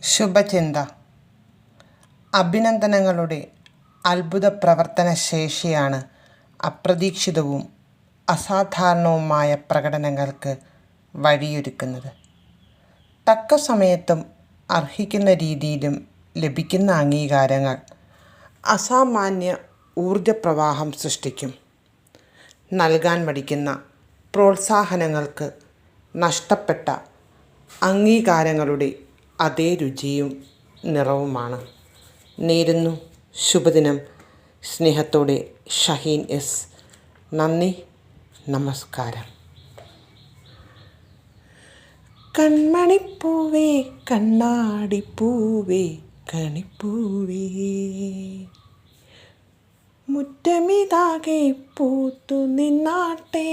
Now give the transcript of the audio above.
ശുഭചിന്ത. അഭിനന്ദനങ്ങളുടെ അത്ഭുത പ്രവർത്തന ശേഷിയാണ് അപ്രതീക്ഷിതവും അസാധാരണവുമായ പ്രകടനങ്ങൾക്ക് വഴിയൊരുക്കുന്നത്. തക്ക സമയത്തും അർഹിക്കുന്ന രീതിയിലും ലഭിക്കുന്ന അംഗീകാരങ്ങൾ അസാമാന്യ ഊർജപ്രവാഹം സൃഷ്ടിക്കും. നൽകാൻ മടിക്കുന്ന പ്രോത്സാഹനങ്ങൾക്ക് നഷ്ടപ്പെട്ട അംഗീകാരങ്ങളുടെ അതേ രുചിയും നിറവുമാണ്. നേരുന്നു ശുഭദിനം. സ്നേഹത്തോടെ ഷഹീൻ എസ്. നന്ദി, നമസ്കാരം. കൺമണിപ്പൂവേ, കണ്ണാടിപ്പൂവേ, കണിപ്പൂവേ, മുറ്റമിതാകെ പൂത്തു നിന്നാട്ടെ.